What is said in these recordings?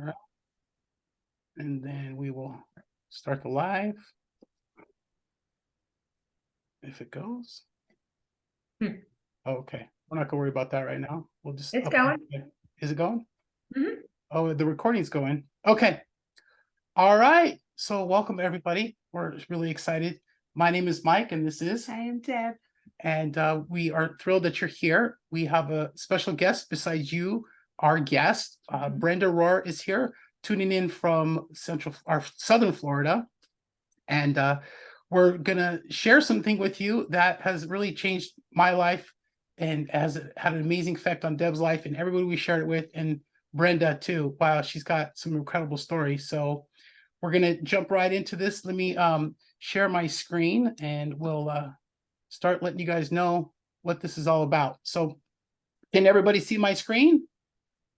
All right. And then we will start the live. If it goes. Okay. We're not gonna worry about that right now. We'll just It's going. Is it going? Mhm. Oh, the recording's going. Okay. All right. So welcome everybody. We're really excited. My name is Mike and this is I am Deb. and we are thrilled that you're here. We have a special guest besides you, our guest. Brenda Rohr is here, tuning in from southern Florida. And we're gonna share something with you that has really changed my life and has had an amazing effect on Deb's life and everybody we shared it with, and Brenda too. Wow, she's got some incredible stories. So we're gonna jump right into this. Let me share my screen and we'll start letting you guys know what this is all about. So can everybody see my screen?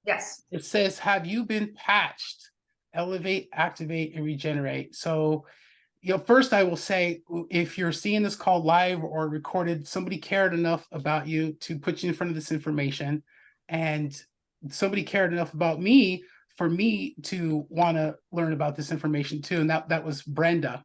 Yes. It says, have you been patched? Elevate, activate, and regenerate. So first I will say, if you're seeing this call live or recorded, somebody cared enough about you to put you in front of this information, and somebody cared enough about me for me to want to learn about this information too, and that was Brenda.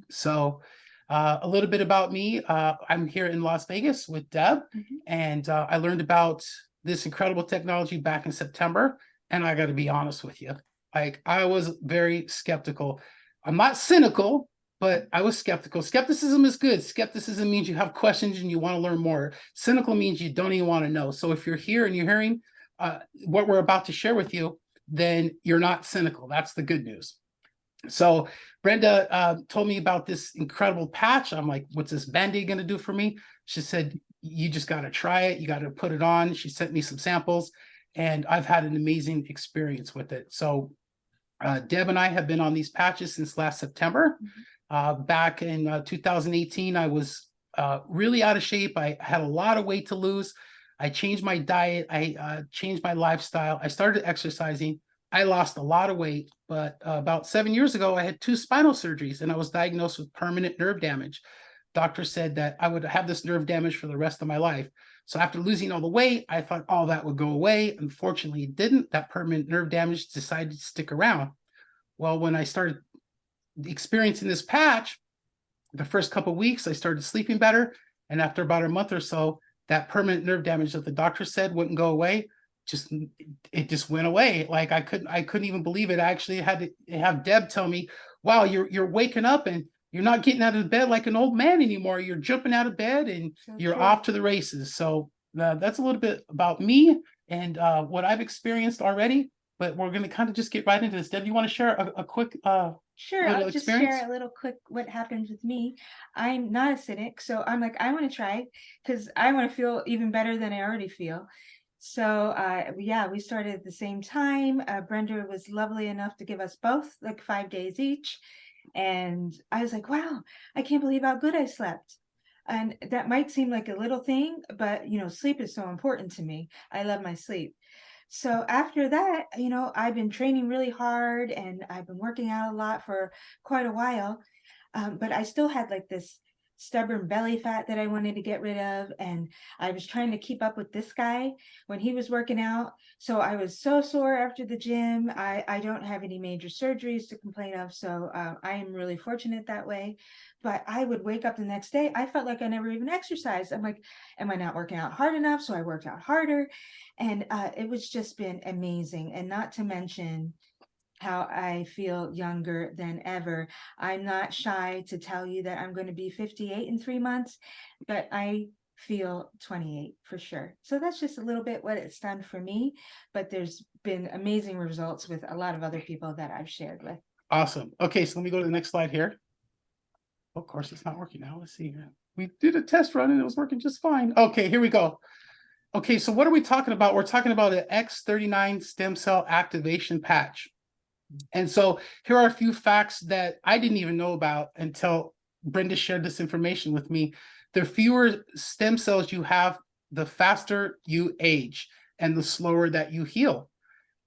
So a little bit about me. I'm here in Las Vegas with Deb, and I learned about this incredible technology back in September, and I got to be honest with you, like I was very skeptical. I'm not cynical, but I was skeptical. Skepticism is good. Skepticism means you have questions and you want to learn more. Cynical means you don't even want to know. So if you're here and you're hearing what we're about to share with you, then you're not cynical. That's the good news. So Brenda told me about this incredible patch. I'm like, what's this Band-Aid going to do for me? She said, you just got to try it. You got to put it on. She sent me some samples and I've had an amazing experience with it. So Deb and I have been on these patches since last September. Back in 2018, I was really out of shape. I had a lot of weight to lose. I changed my diet. I changed my lifestyle. I started exercising. I lost a lot of weight, but about 7 years ago, I had 2 spinal surgeries and I was diagnosed with permanent nerve damage. Doctor said that I would have this nerve damage for the rest of my life. So after losing all the weight, I thought all that would go away. Unfortunately, it didn't. That permanent nerve damage decided to stick around. Well, when I started experiencing this patch, the first couple of weeks, I started sleeping better. And after about a month or so, that permanent nerve damage that the doctor said wouldn't go away, it just went away. Like I couldn't even believe it. I actually had to have Deb tell me, wow, you're waking up and you're not getting out of bed like an old man anymore. You're jumping out of bed and you're off to the races. So that's a little bit about me and what I've experienced already. But we're going to kind of just get right into this. Deb, you want to share a quick Sure, I'll just share a little quick what happens with me. I'm not a cynic, so I'm like, I want to try because I want to feel even better than I already feel. So yeah, we started at the same time. Brenda was lovely enough to give us both like 5 days each. And I was like, wow, I can't believe how good I slept. And that might seem like a little thing, but sleep is so important to me. I love my sleep. So after that, I've been training really hard and I've been working out a lot for quite a while. But I still had like this stubborn belly fat that I wanted to get rid of. And I was trying to keep up with this guy when he was working out. So I was so sore after the gym. I don't have any major surgeries to complain of. So I am really fortunate that way. But I would wake up the next day. I felt like I never even exercised. I'm like, am I not working out hard enough? So I worked out harder. And it was just been amazing. And not to mention how I feel younger than ever. I'm not shy to tell you that I'm going to be 58 in 3 months, but I feel 28 for sure. So that's just a little bit what it's done for me, but there's been amazing results with a lot of other people that I've shared with. Awesome. Okay, so let me go to the next slide here. Of course, it's not working now. Let's see here. We did a test run and it was working just fine. Okay, here we go. Okay, so what are we talking about? We're talking about an X39 stem cell activation patch. And so here are a few facts that I didn't even know about until Brenda shared this information with me. The fewer stem cells you have, the faster you age and the slower that you heal.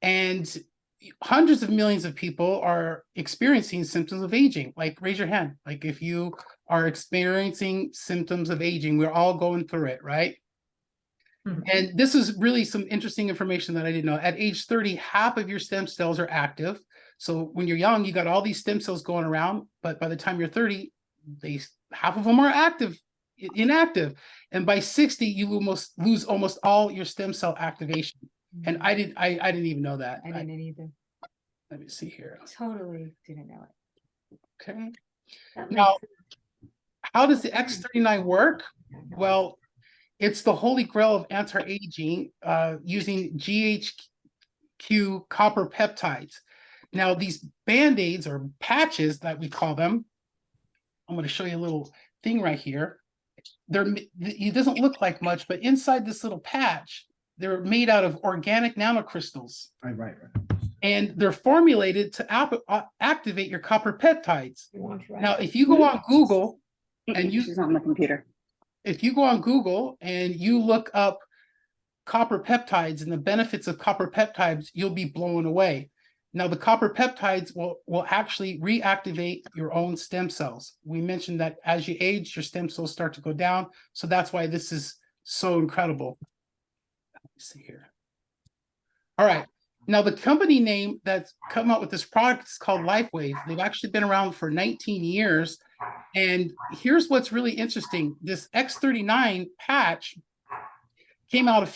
And hundreds of millions of people are experiencing symptoms of aging. Like, raise your hand. Like, if you are experiencing symptoms of aging, we're all going through it, right? And this is really some interesting information that I didn't know. At age 30, half of your stem cells are active. So when you're young, you got all these stem cells going around, but by the time you're 30, half of them are inactive. And by 60, you lose almost all your stem cell activation. And I didn't even know that. I didn't either. Let me see here. Totally didn't know it. Okay. Now, how does the X39 work? Well, it's the holy grail of anti-aging using GHQ copper peptides. Now, these Band-Aids or patches that we call them, I'm going to show you a little thing right here. It doesn't look like much, but inside this little patch, they're made out of organic nanocrystals. Right. And they're formulated to activate your copper peptides. Now, if you go on Google and she's on the computer. If you go on Google and you look up copper peptides and the benefits of copper peptides, you'll be blown away. Now, the copper peptides will actually reactivate your own stem cells. We mentioned that as you age, your stem cells start to go down. So that's why this is so incredible. Let me see here. All right. Now, the company name that's come out with this product is called LifeWave. They've actually been around for 19 years. And here's what's really interesting. This X39 patch came out a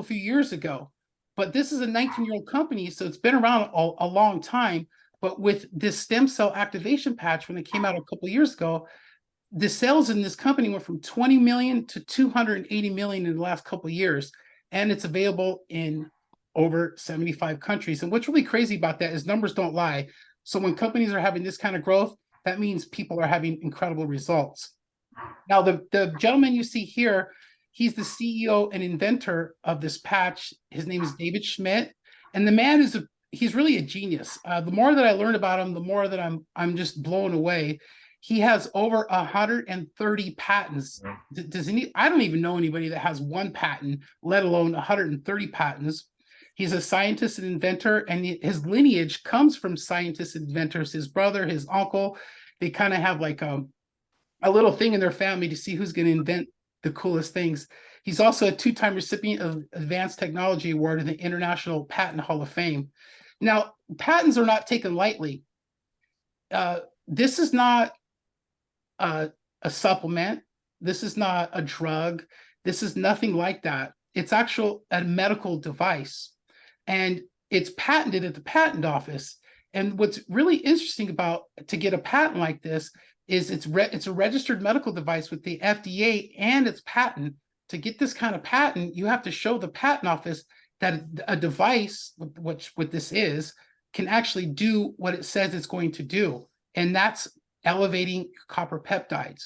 few years ago, but this is a 19-year-old company, so it's been around a long time. But with this stem cell activation patch, when it came out a couple of years ago, the sales in this company went from 20 million to 280 million in the last couple of years, and it's available in over 75 countries. And what's really crazy about that is numbers don't lie. So when companies are having this kind of growth, that means people are having incredible results. Now, the gentleman you see here, he's the CEO and inventor of this patch. His name is David Schmidt, and the man he's really a genius. The more that I learn about him, the more that I'm just blown away. He has over 130 patents. I don't even know anybody that has one patent, let alone 130 patents. He's a scientist and inventor, and his lineage comes from scientists and inventors. His brother, his uncle, they kind of have like a little thing in their family to see who's going to invent the coolest things. He's also a 2-time recipient of Advanced Technology Award in the International Patent Hall of Fame. Now, patents are not taken lightly. This is not a supplement. This is not a drug. This is nothing like that. It's a medical device. And it's patented at the patent office. And what's really interesting to get a patent like this is it's a registered medical device with the FDA and its patent. To get this kind of patent, you have to show the patent office that a device, which what this is, can actually do what it says it's going to do. And that's elevating copper peptides.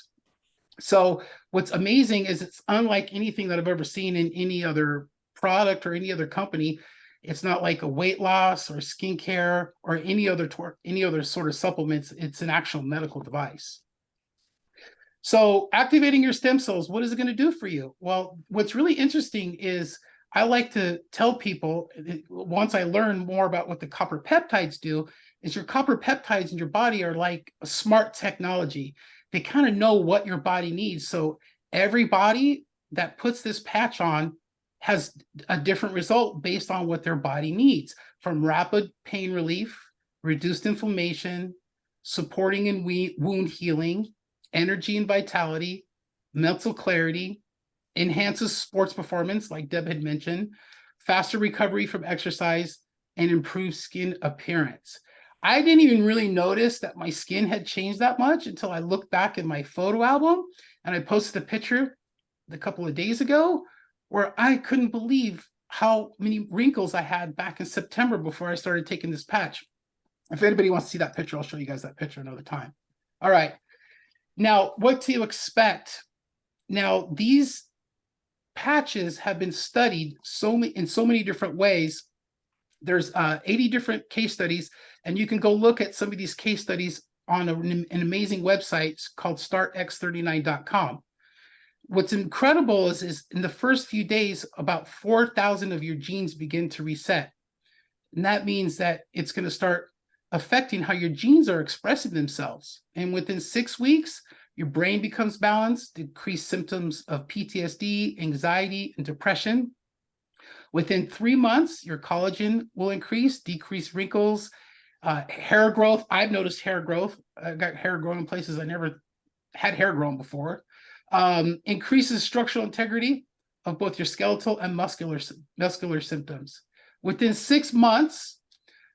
So what's amazing is it's unlike anything that I've ever seen in any other product or any other company. It's not like a weight loss or skincare or any other sort of supplements. It's an actual medical device. So activating your stem cells, what is it going to do for you? Well, what's really interesting is I like to tell people, once I learn more about what the copper peptides do, is your copper peptides in your body are like a smart technology. They kind of know what your body needs. So every body that puts this patch on has a different result based on what their body needs, from rapid pain relief, reduced inflammation, supporting and wound healing, energy and vitality, mental clarity, enhances sports performance, like Deb had mentioned, faster recovery from exercise, and improved skin appearance. I didn't even really notice that my skin had changed that much until I looked back at my photo album, and I posted a picture a couple of days ago where I couldn't believe how many wrinkles I had back in September before I started taking this patch. If anybody wants to see that picture, I'll show you guys that picture another time. All right. Now, what to expect? Now, these patches have been studied in so many different ways. There's 80 different case studies, and you can go look at some of these case studies on an amazing website called startx39.com. What's incredible is in the first few days, about 4,000 of your genes begin to reset. And that means that it's going to start affecting how your genes are expressing themselves. And within 6 weeks, your brain becomes balanced, decreased symptoms of PTSD, anxiety, and depression. Within 3 months, your collagen will increase, decrease wrinkles, hair growth. I've noticed hair growth. I've got hair growing in places I never had hair grown before. Increases structural integrity of both your skeletal and muscular symptoms. Within 6 months,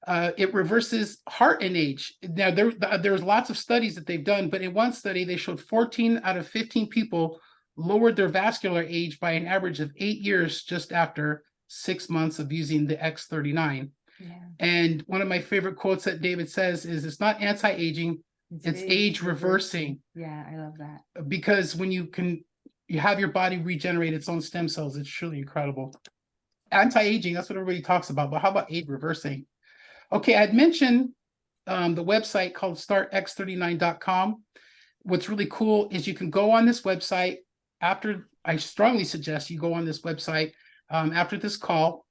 it reverses heart and age. Now, there's lots of studies that they've done, but in one study, they showed 14 out of 15 people lowered their vascular age by an average of 8 years just after 6 months of using the X39. Yeah. And one of my favorite quotes that David says is, it's not anti-aging, it's age reversing. Yeah, I love that. Because when you have your body regenerate its own stem cells, it's truly incredible. Anti-aging, that's what everybody talks about, but how about age reversing? Okay, I'd mentioned the website called startx39.com. What's really cool is you can go on this website after, I strongly suggest you go on this website after this call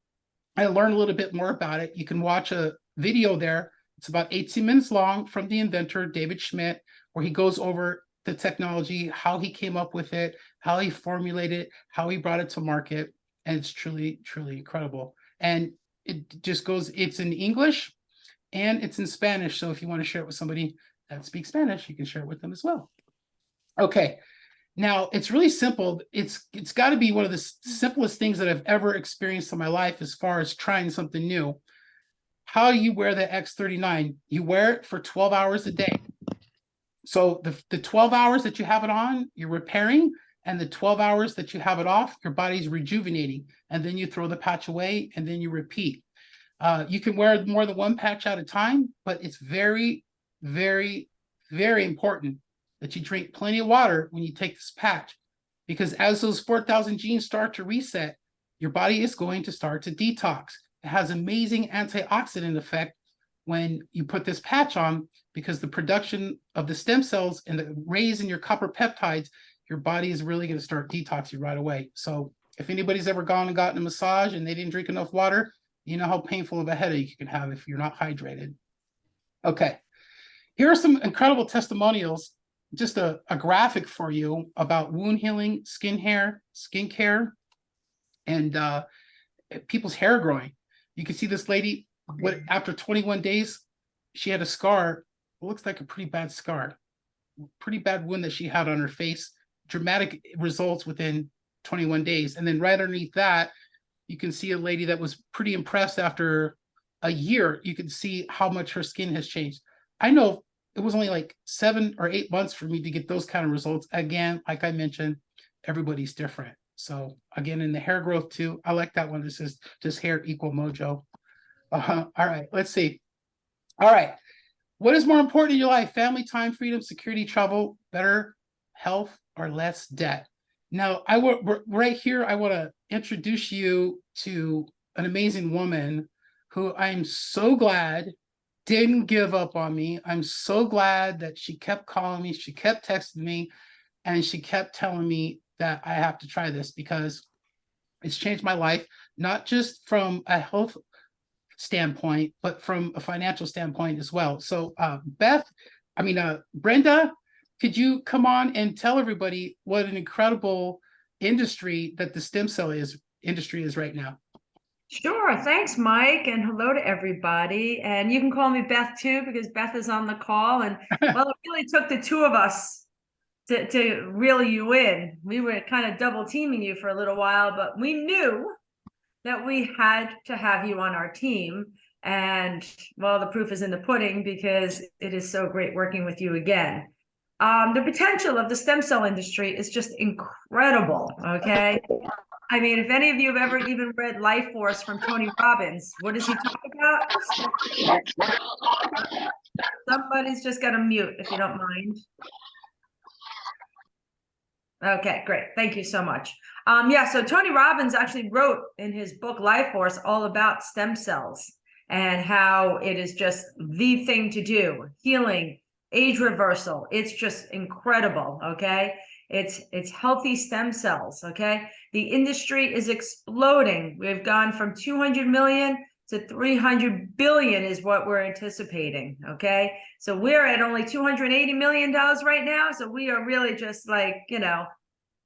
and learn a little bit more about it. You can watch a video there. It's about 18 minutes long from the inventor, David Schmidt, where he goes over the technology, how he came up with it, how he formulated it, how he brought it to market. And it's truly, truly incredible. And it just goes, it's in English and it's in Spanish. So if you want to share it with somebody that speaks Spanish, you can share it with them as well. Okay. Now, it's really simple. It's got to be one of the simplest things that I've ever experienced in my life as far as trying something new. How you wear the X39, you wear it for 12 hours a day. So the 12 hours that you have it on, you're repairing, and the 12 hours that you have it off, your body's rejuvenating. And then you throw the patch away and then you repeat. You can wear more than one patch at a time, but it's very, very, very important that you drink plenty of water when you take this patch, because as those 4,000 genes start to reset, your body is going to start to detox. It has amazing antioxidant effect when you put this patch on, because the production of the stem cells and the raise in your copper peptides, your body is really going to start detoxing right away. So if anybody's ever gone and gotten a massage and they didn't drink enough water, you know how painful of a headache you can have if you're not hydrated. Okay, here are some incredible testimonials. Just a graphic for you about wound healing, skincare, and people's hair growing. You can see this lady, after 21 days, she had a scar. It looks like a pretty bad scar, pretty bad wound that she had on her face. Dramatic results within 21 days. And then right underneath that, you can see a lady that was pretty impressed after a year. You can see how much her skin has changed. I know it was only like 7 or 8 months for me to get those kind of results. Again, like I mentioned, everybody's different. So again, in the hair growth too, I like that one. This is just hair equal mojo. All right, let's see. All right, what is more important in your life? Family, time, freedom, security, travel, better health, or less debt? Now, right here, I want to introduce you to an amazing woman who I'm so glad didn't give up on me. I'm so glad that she kept calling me, she kept texting me, and she kept telling me that I have to try this because it's changed my life, not just from a health standpoint, but from a financial standpoint as well. So Brenda, could you come on and tell everybody what an incredible industry that the stem cell industry is right now? Sure. Thanks, Mike. And hello to everybody. And you can call me Beth too, because Beth is on the call. And well, it really took the two of us to reel you in. We were kind of double teaming you for a little while, but we knew that we had to have you on our team. And well, the proof is in the pudding, because it is so great working with you again. The potential of the stem cell industry is just incredible. Okay. I mean, if any of you have ever even read Life Force from Tony Robbins, what does he talk about? Somebody's just got to mute, if you don't mind. Okay, great. Thank you so much. Yeah, so Tony Robbins actually wrote in his book, Life Force, all about stem cells and how it is just the thing to do. Healing, age reversal. It's just incredible, okay? It's healthy stem cells, okay? The industry is exploding. We've gone from 200 million to 300 billion is what we're anticipating, okay? So we're at only $280 million right now. So we are really just like, you know,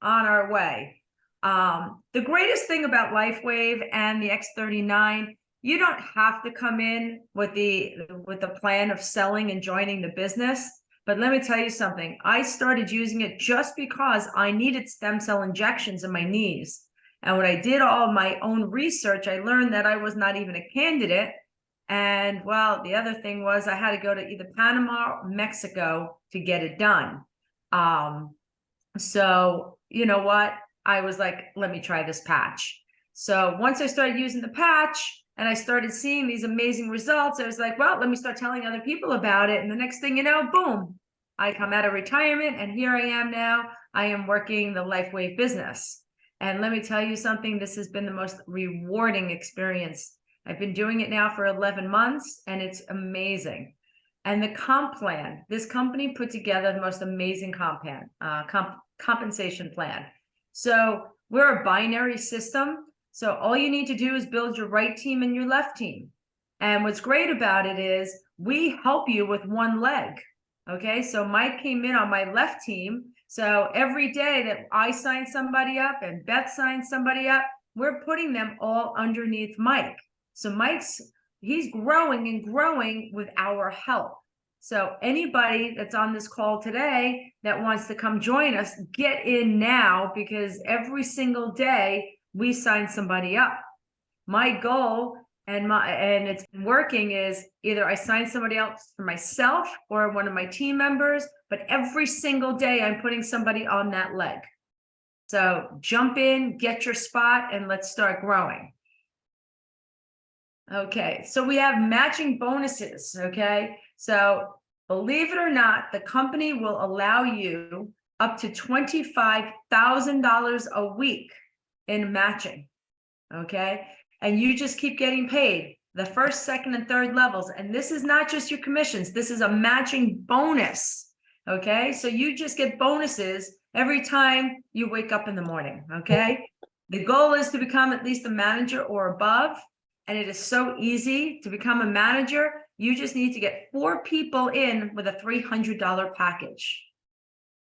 on our way. The greatest thing about LifeWave and the X39, you don't have to come in with the plan of selling and joining the business. But let me tell you something. I started using it just because I needed stem cell injections in my knees. And when I did all my own research, I learned that I was not even a candidate. And well, the other thing was I had to go to either Panama or Mexico to get it done. So you know what? I was like, let me try this patch. So once I started using the patch and I started seeing these amazing results, I was like, well, let me start telling other people about it. And the next thing you know, boom, I come out of retirement and here I am now. I am working the LifeWave business. And let me tell you something, this has been the most rewarding experience. I've been doing it now for 11 months and it's amazing. And the comp plan, this company put together the most amazing compensation plan. So we're a binary system. So all you need to do is build your right team and your left team. And what's great about it is we help you with one leg. Okay, so Mike came in on my left team. So every day that I sign somebody up and Beth signs somebody up, we're putting them all underneath Mike. So he's growing and growing with our help. So anybody that's on this call today that wants to come join us, get in now, because every single day we sign somebody up. My goal and it's working is either I sign somebody else for myself or one of my team members, but every single day I'm putting somebody on that leg. So jump in, get your spot, and let's start growing. Okay, so we have matching bonuses, okay? So believe it or not, the company will allow you up to $25,000 a week in matching, okay? And you just keep getting paid the first, second, and third levels. And this is not just your commissions. This is a matching bonus, okay? So you just get bonuses every time you wake up in the morning, okay? The goal is to become at least a manager or above. And it is so easy to become a manager. You just need to get 4 people in with a $300 package.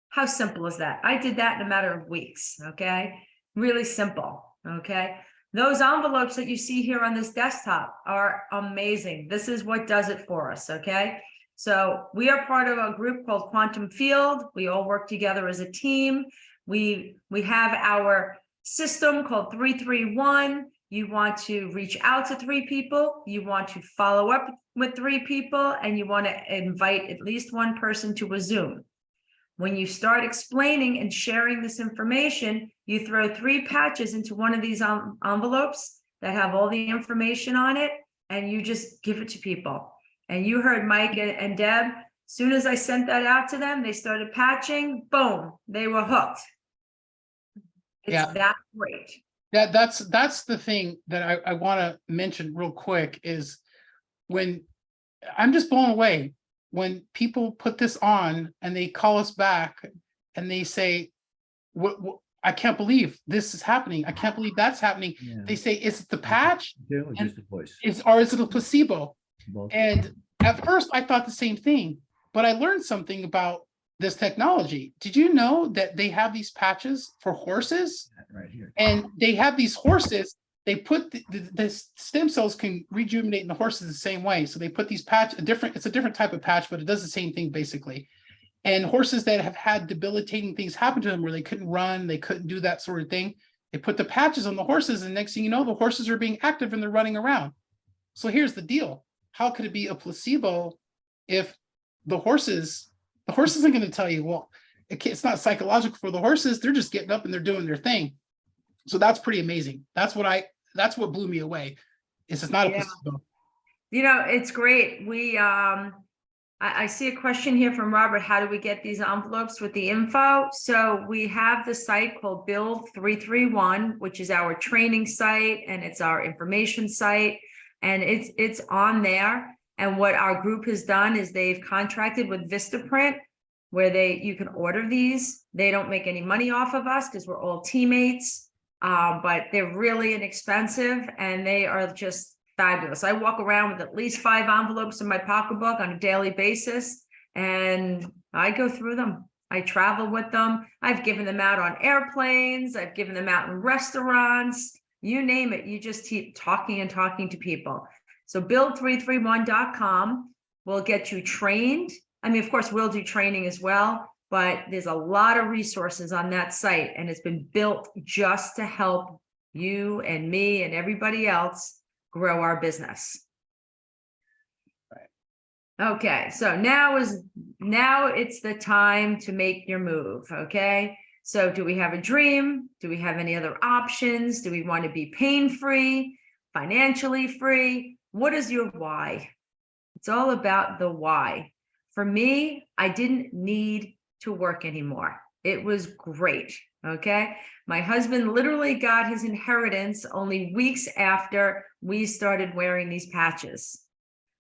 How simple is that? I did that in a matter of weeks, okay? Really simple, okay? Those envelopes that you see here on this desktop are amazing. This is what does it for us, okay? So we are part of a group called Quantum Field. We all work together as a team. We have our system called 331. You want to reach out to 3 people, you want to follow up with 3 people, and you want to invite at least 1 person to a Zoom. When you start explaining and sharing this information, you throw 3 patches into one of these envelopes that have all the information on it, and you just give it to people. And you heard Mike and Deb, as soon as I sent that out to them, they started patching, boom, they were hooked. It's that great. That's the thing that I want to mention real quick is when I'm just blown away when people put this on and they call us back and they say, what I can't believe this is happening. I can't believe that's happening. Yeah. They say, is it the patch? Just the voice. Or is it a placebo? Both. And at first I thought the same thing, but I learned something about this technology. Did you know that they have these patches for horses? Right here. And they have these horses, they put the stem cells can rejuvenate in the horses the same way. So they put these patch, it's a different type of patch, but it does the same thing basically. And horses that have had debilitating things happen to them where they couldn't run, they couldn't do that sort of thing, they put the patches on the horses, and next thing you know, the horses are being active and they're running around. So here's the deal. How could it be a placebo if the horses aren't going to tell you, well, it's not psychological for the horses. They're just getting up and they're doing their thing. So that's pretty amazing. That's what blew me away. It's not a placebo. You know, it's great. We, I see a question here from Robert. How do we get these envelopes with the info? So we have the site called Build 331, which is our training site and it's our information site, and it's on there. And what our group has done is they've contracted with Vistaprint, where you can order these. They don't make any money off of us because we're all teammates, but they're really inexpensive and they are just fabulous. I walk around with at least 5 envelopes in my pocketbook on a daily basis, and I go through them. I travel with them. I've given them out on airplanes. I've given them out in restaurants. You name it. You just keep talking and talking to people. So build331.com will get you trained. I mean, of course, we'll do training as well, but there's a lot of resources on that site, and it's been built just to help you and me and everybody else grow our business. Okay, so now it's the time to make your move. Okay, so do we have a dream? Do we have any other options? Do we want to be pain-free, financially free? What is your why? It's all about the why. For me, I didn't need to work anymore. It was great. Okay, my husband literally got his inheritance only weeks after we started wearing these patches.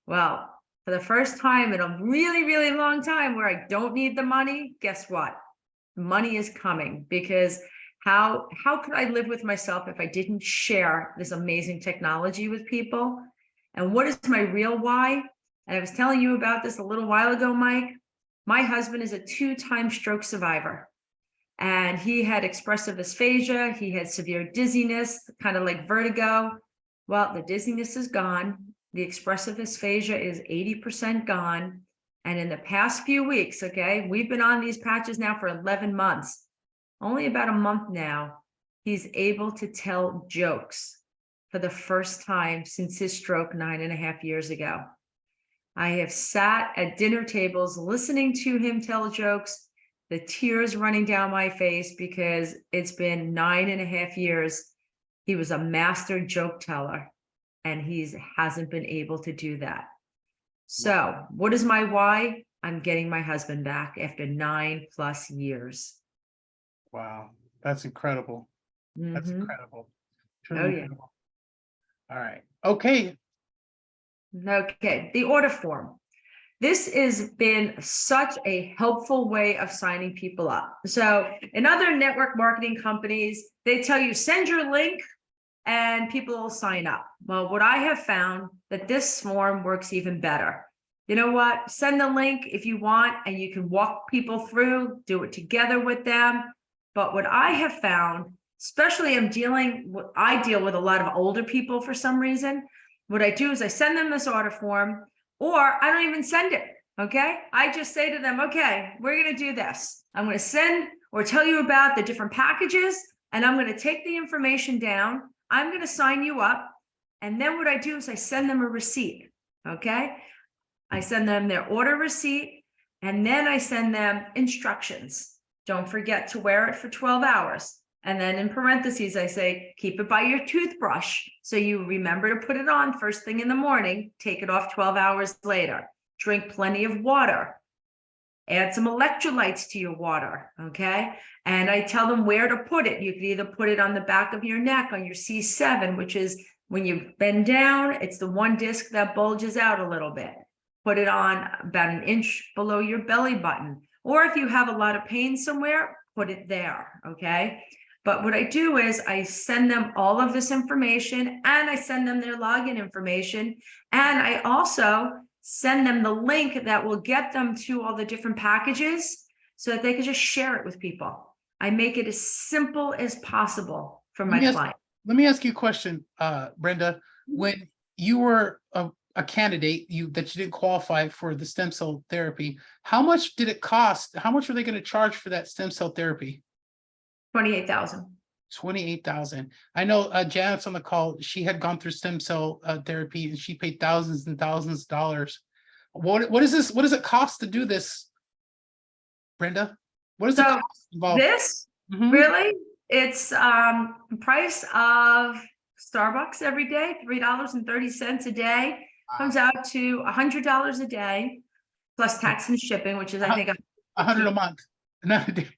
Well, for the first time in a really, really long time where I don't need the money, guess what? Money is coming, because how could I live with myself if I didn't share this amazing technology with people? And what is my real why? And I was telling you about this a little while ago, Mike. My husband is a 2-time stroke survivor, and he had expressive dysphagia. He had severe dizziness, kind of like vertigo. Well, the dizziness is gone. The expressive dysphagia is 80% gone. And in the past few weeks, okay, we've been on these patches now for 11 months. Only about a month now, he's able to tell jokes for the first time since his stroke 9.5 years ago. I have sat at dinner tables listening to him tell jokes, the tears running down my face, because it's been 9.5 years. He was a master joke teller, and he hasn't been able to do that. So what is my why? I'm getting my husband back after 9+ years. Wow, that's incredible. That's incredible. Truly incredible. All right. Okay. Okay, the order form. This has been such a helpful way of signing people up. So in other network marketing companies, they tell you send your link and people will sign up. Well, what I have found that this form works even better. You know what? Send the link if you want, and you can walk people through, do it together with them. But what I have found, especially I deal with a lot of older people for some reason. What I do is I send them this order form, or I don't even send it. Okay. I just say to them, okay, we're going to do this. I'm going to send or tell you about the different packages, and I'm going to take the information down. I'm going to sign you up. And then what I do is I send them a receipt. Okay. I send them their order receipt, and then I send them instructions. Don't forget to wear it for 12 hours. And then in parentheses, I say, keep it by your toothbrush. So you remember to put it on first thing in the morning, take it off 12 hours later. Drink plenty of water. Add some electrolytes to your water, okay? And I tell them where to put it. You can either put it on the back of your neck, on your C7, which is when you bend down, it's the one disc that bulges out a little bit. Put it on about an inch below your belly button. Or if you have a lot of pain somewhere, put it there, okay? But what I do is I send them all of this information, and I send them their login information. And I also send them the link that will get them to all the different packages so that they can just share it with people. I make it as simple as possible for my client. Let me ask you a question, Brenda. When you were a candidate that you didn't qualify for the stem cell therapy, how much did it cost? How much were they going to charge for that stem cell therapy? $28,000. $28,000. I know Janet's on the call. She had gone through stem cell therapy, and she paid thousands and thousands of dollars. What is this? What does it cost to do this, Brenda? What is the cost involved? This really? It's the price of Starbucks every day, $3.30 a day. Comes out to $100 a day, plus tax and shipping, which is I think $100 a month, not a day.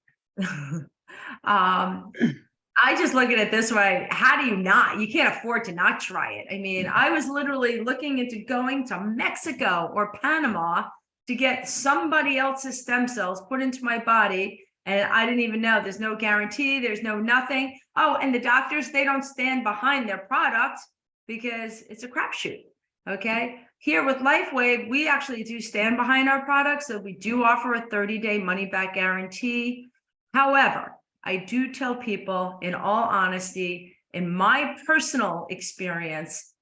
I just look at it this way. How do you not? You can't afford to not try it. I mean, I was literally looking into going to Mexico or Panama to get somebody else's stem cells put into my body. And I didn't even know. There's no guarantee. There's no nothing. Oh, and the doctors, they don't stand behind their product because it's a crapshoot. Okay. here with LifeWave, we actually do stand behind our products. So we do offer a 30-day money-back guarantee. However, I do tell people, in all honesty, in my personal experience,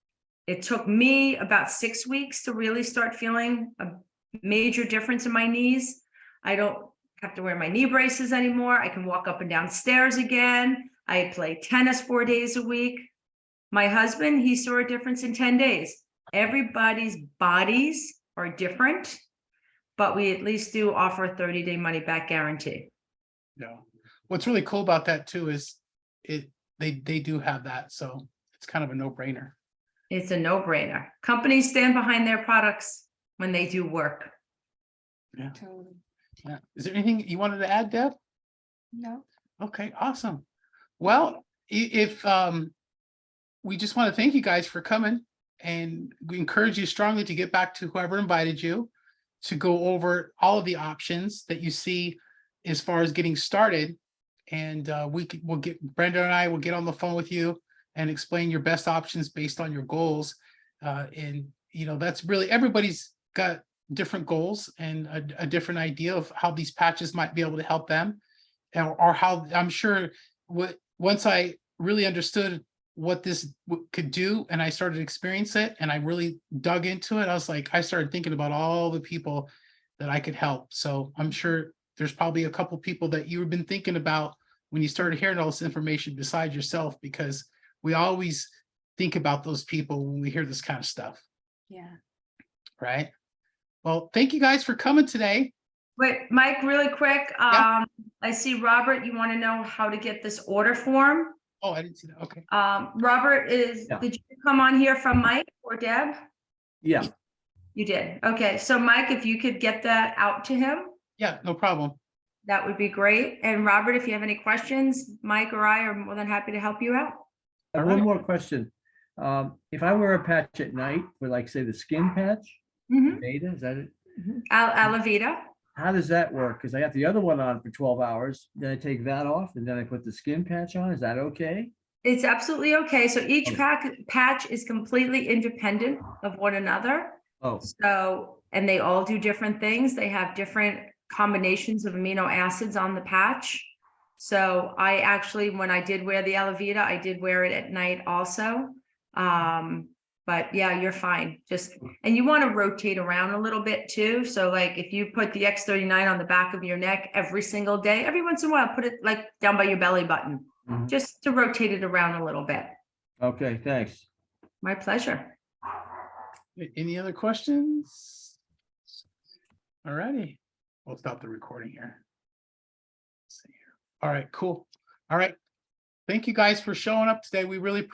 it took me about 6 weeks to really start feeling a major difference in my knees. I don't have to wear my knee braces anymore. I can walk up and down stairs again. I play tennis 4 days a week. My husband, he saw a difference in 10 days. Everybody's bodies are different, but we at least do offer a 30-day money-back guarantee. Yeah. What's really cool about that too is they do have that, so it's kind of a no-brainer. It's a no-brainer. Companies stand behind their products when they do work. Yeah. Totally. Yeah. Is there anything you wanted to add, Deb? No. Okay, awesome. Well, if we just want to thank you guys for coming, and we encourage you strongly to get back to whoever invited you to go over all of the options that you see as far as getting started. And we'll get Brenda and I will get on the phone with you and explain your best options based on your goals. And you know, that's really, everybody's got different goals and a different idea of how these patches might be able to help them, or how, I'm sure once I really understood what this could do and I started to experience it and I really dug into it, I was like, I started thinking about all the people that I could help. So I'm sure there's probably a couple people that you've been thinking about when you started hearing all this information besides yourself, because we always think about those people when we hear this kind of stuff. Yeah. Right. Well, thank you guys for coming today. Wait, Mike, really quick. Yeah. I see Robert, you want to know how to get this order form? Oh, I didn't see that. Okay. Robert, did you come on here from Mike or Deb? Yeah. You did. Okay. So Mike, if you could get that out to him, Yeah, no problem. that would be great. And Robert, if you have any questions, Mike or I are more than happy to help you out. All One right. more question. If I wear a patch at night for, like, say, the skin patch, Mhm. Beta, is that it? Alavita. How does that work? Because I got the other one on for 12 hours. Then I take that off and then I put the skin patch on. Is that okay? It's absolutely okay. So each Okay. patch is completely independent of one another. Oh, So, and they all do different things. They have different combinations of amino acids on the patch. So I actually, when I did wear the Alavita, I did wear it at night also. But yeah, you're fine. And you want to rotate around a little bit too. So like if you put the X39 on the back of your neck every single day, every once in a while, put it like down by your belly button, just to rotate it around a little bit. okay, thanks. My pleasure. Any other questions? All righty. We'll stop the recording here. Let's see here. All right, cool. All right. Thank you guys for showing up today. We really appreciate